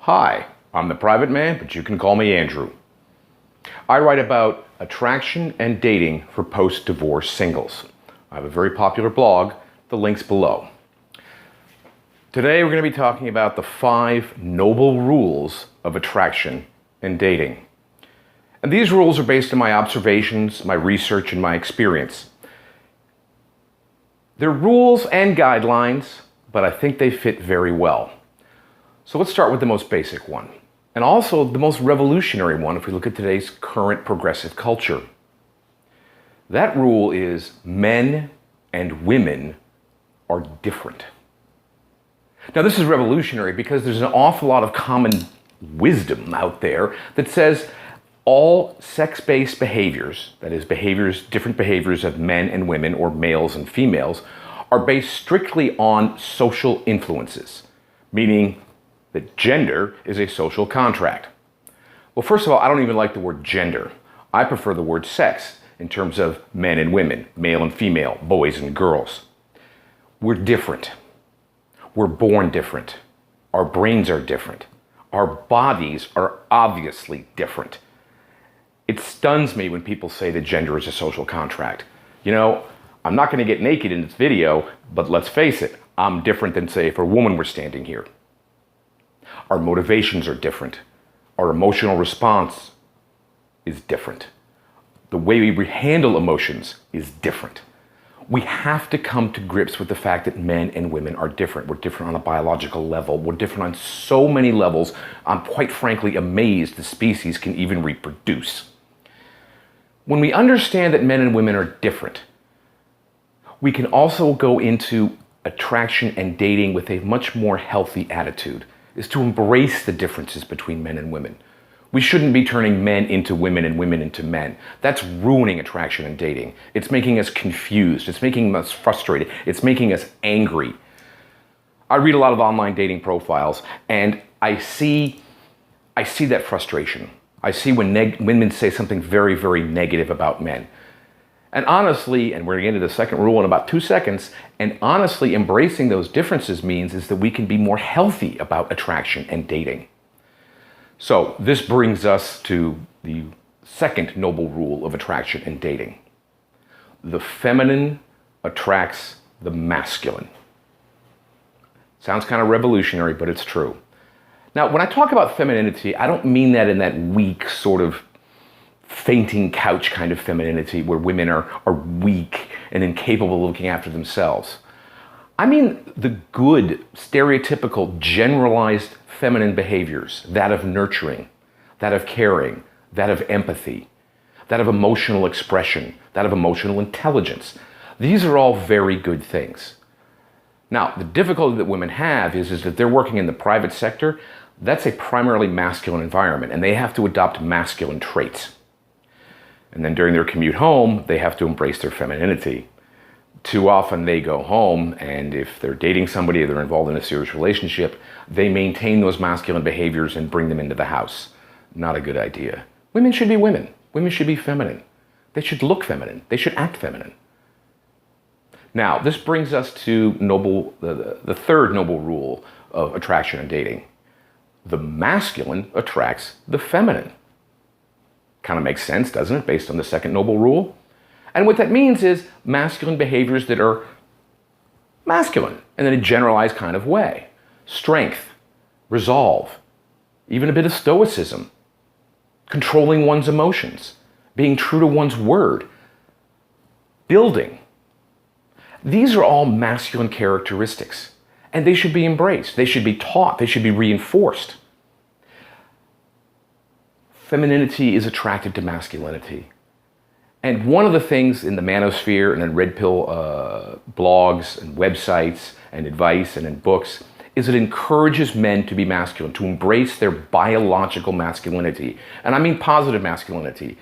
Hi, I'm the private man, but you can call me Andrew. I write about attraction and dating for post-divorce singles. I have a very popular blog, the link's below. Today we're going to be talking about the 5 noble rules of attraction and dating. And these rules are based on my observations, my research, and my experience. They're rules and guidelines, but I think they fit very well. So let's start with the most basic one, and also the most revolutionary one if we look at today's current progressive culture. That rule is men and women are different. Now this is revolutionary because there's an awful lot of common wisdom out there that says all sex-based behaviors, that is different behaviors of men and women or males and females, are based strictly on social influences, meaning that gender is a social contract. Well, first of all, I don't even like the word gender. I prefer the word sex in terms of men and women, male and female, boys and girls. We're different. We're born different. Our brains are different. Our bodies are obviously different. It stuns me when people say that gender is a social contract. You know, I'm not going to get naked in this video, but let's face it, I'm different than, say, if a woman were standing here. Our motivations are different. Our emotional response is different. The way we handle emotions is different. We have to come to grips with the fact that men and women are different. We're different on a biological level. We're different on so many levels. I'm quite frankly amazed the species can even reproduce. When we understand that men and women are different, we can also go into attraction and dating with a much more healthy attitude, is to embrace the differences between men and women. We shouldn't be turning men into women and women into men. That's ruining attraction and dating. It's making us confused. It's making us frustrated. It's making us angry. I read a lot of online dating profiles and I see that frustration. I see when women say something very, very negative about men. And honestly, and we're going to get into the second rule in about 2 seconds, and honestly embracing those differences means is that we can be more healthy about attraction and dating. So this brings us to the second noble rule of attraction and dating. The feminine attracts the masculine. Sounds kind of revolutionary, but it's true. Now, when I talk about femininity, I don't mean that in that weak sort of fainting couch kind of femininity where women are weak and incapable of looking after themselves. I mean the good, stereotypical, generalized feminine behaviors, that of nurturing, that of caring, that of empathy, that of emotional expression, that of emotional intelligence. These are all very good things. Now, the difficulty that women have is that they're working in the private sector. That's a primarily masculine environment, and they have to adopt masculine traits. And then during their commute home, they have to embrace their femininity. Too often they go home, and if they're dating somebody or they're involved in a serious relationship, they maintain those masculine behaviors and bring them into the house. Not a good idea. Women should be women. Women should be feminine. They should look feminine. They should act feminine. Now, this brings us to the third noble rule of attraction and dating. The masculine attracts the feminine. Kind of makes sense, doesn't it, based on the second noble rule? And what that means is masculine behaviors that are masculine in a generalized kind of way. Strength, resolve, even a bit of stoicism, controlling one's emotions, being true to one's word, building. These are all masculine characteristics, and they should be embraced. They should be taught. They should be reinforced. Femininity is attracted to masculinity. And one of the things in the manosphere and in red pill blogs and websites and advice and in books is it encourages men to be masculine, to embrace their biological masculinity. And I mean positive masculinity.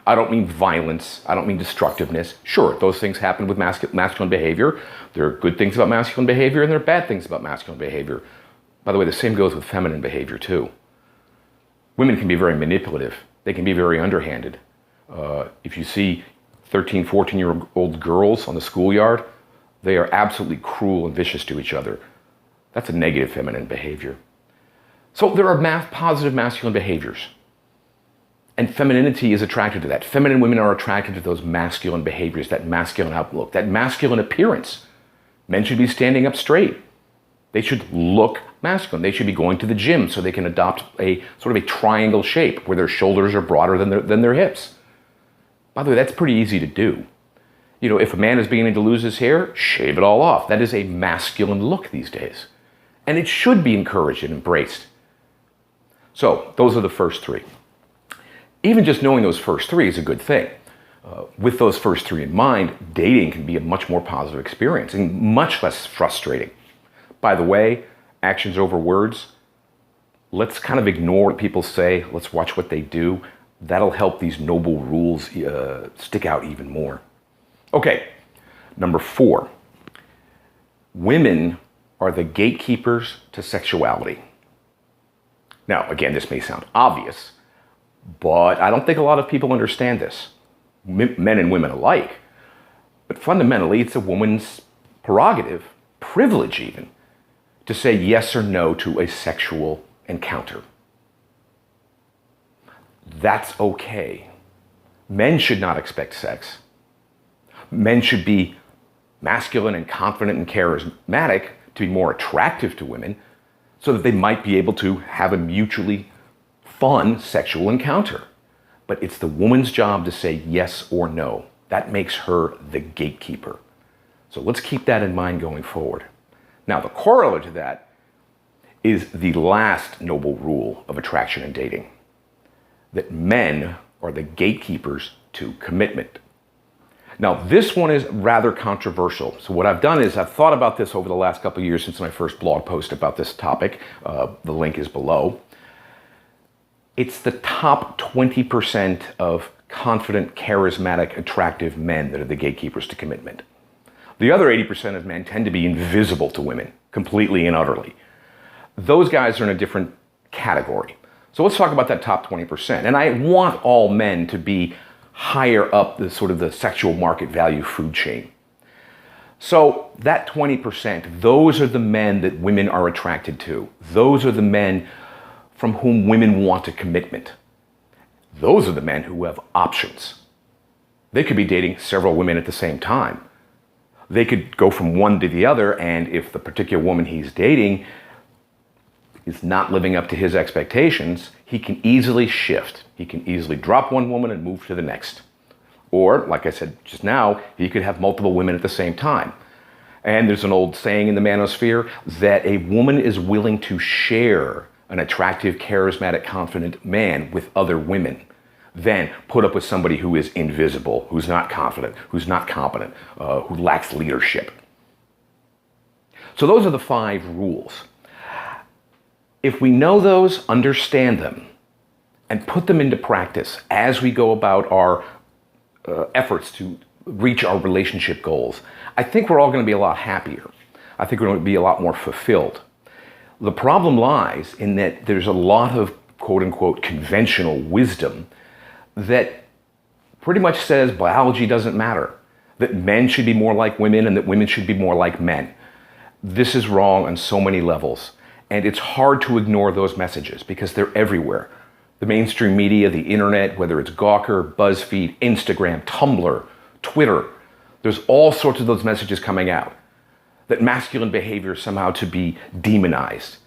I don't mean violence. I don't mean destructiveness. Sure, those things happen with masculine behavior. There are good things about masculine behavior and there are bad things about masculine behavior. By the way, the same goes with feminine behavior too. Women can be very manipulative. They can be very underhanded. If you see 13, 14-year-old girls on the schoolyard, they are absolutely cruel and vicious to each other. That's a negative feminine behavior. So there are positive masculine behaviors. And femininity is attracted to that. Feminine women are attracted to those masculine behaviors, that masculine outlook, that masculine appearance. Men should be standing up straight. They should look masculine. They should be going to the gym so they can adopt a sort of a triangle shape where their shoulders are broader than their hips. By the way, that's pretty easy to do. You know, if a man is beginning to lose his hair, shave it all off. That is a masculine look these days. And it should be encouraged and embraced. So, those are the first three. Even just knowing those first three is a good thing. With those first three in mind, dating can be a much more positive experience and much less frustrating. By the way, actions over words, let's kind of ignore what people say. Let's watch what they do. That'll help these noble rules stick out even more. Okay, number 4. Women are the gatekeepers to sexuality. Now, again, this may sound obvious, but I don't think a lot of people understand this. Men and women alike. But fundamentally, it's a woman's prerogative, privilege even, to say yes or no to a sexual encounter. That's okay. Men should not expect sex. Men should be masculine and confident and charismatic to be more attractive to women so that they might be able to have a mutually fun sexual encounter. But it's the woman's job to say yes or no. That makes her the gatekeeper. So let's keep that in mind going forward. Now, the corollary to that is the last noble rule of attraction and dating, that men are the gatekeepers to commitment. Now, this one is rather controversial. So what I've done is I've thought about this over the last couple of years since my first blog post about this topic. The link is below. It's the top 20% of confident, charismatic, attractive men that are the gatekeepers to commitment. The other 80% of men tend to be invisible to women, completely and utterly. Those guys are in a different category. So let's talk about that top 20%. And I want all men to be higher up the sort of the sexual market value food chain. So that 20%, those are the men that women are attracted to. Those are the men from whom women want a commitment. Those are the men who have options. They could be dating several women at the same time. They could go from one to the other, and if the particular woman he's dating is not living up to his expectations, he can easily shift. He can easily drop one woman and move to the next. Or, like I said just now, he could have multiple women at the same time. And there's an old saying in the manosphere that a woman is willing to share an attractive, charismatic, confident man with other women than put up with somebody who is invisible, who's not confident, who's not competent, who lacks leadership. So those are the 5 rules. If we know those, understand them, and put them into practice as we go about our efforts to reach our relationship goals, I think we're all going to be a lot happier. I think we're going to be a lot more fulfilled. The problem lies in that there's a lot of quote-unquote conventional wisdom that pretty much says biology doesn't matter, that men should be more like women and that women should be more like men. This is wrong on so many levels. And it's hard to ignore those messages because they're everywhere. The mainstream media, the internet, whether it's Gawker, BuzzFeed, Instagram, Tumblr, Twitter, there's all sorts of those messages coming out. That masculine behavior is somehow to be demonized.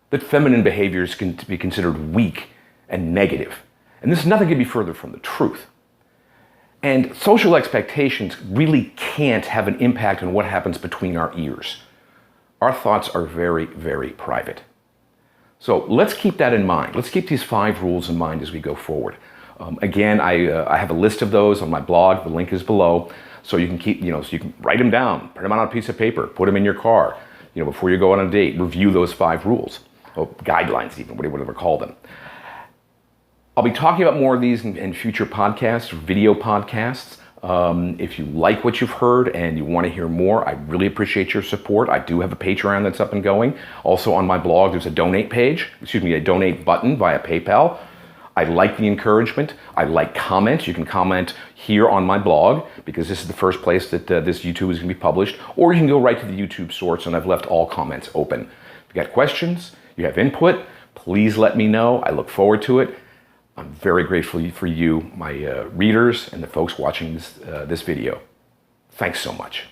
That feminine behaviors can be considered weak and negative. And this nothing could be further from the truth. And social expectations really can't have an impact on what happens between our ears. Our thoughts are very, very private. So let's keep that in mind. Let's keep these 5 rules in mind as we go forward. Again, I have a list of those on my blog. The link is below. So you can keep, so you can write them down, print them on a piece of paper, put them in your car, before you go on a date, review those 5 rules, or guidelines even, whatever call them. I'll be talking about more of these in future podcasts, video podcasts. If you like what you've heard and you want to hear more, I really appreciate your support. I do have a Patreon that's up and going. Also on my blog, there's a donate button via PayPal. I like the encouragement. I like comments. You can comment here on my blog because this is the first place that this YouTube is going to be published. Or you can go right to the YouTube source, and I've left all comments open. If you got questions, you have input, Please let me know. I look forward to it. I'm very grateful for you, my readers, and the folks watching this video. Thanks so much.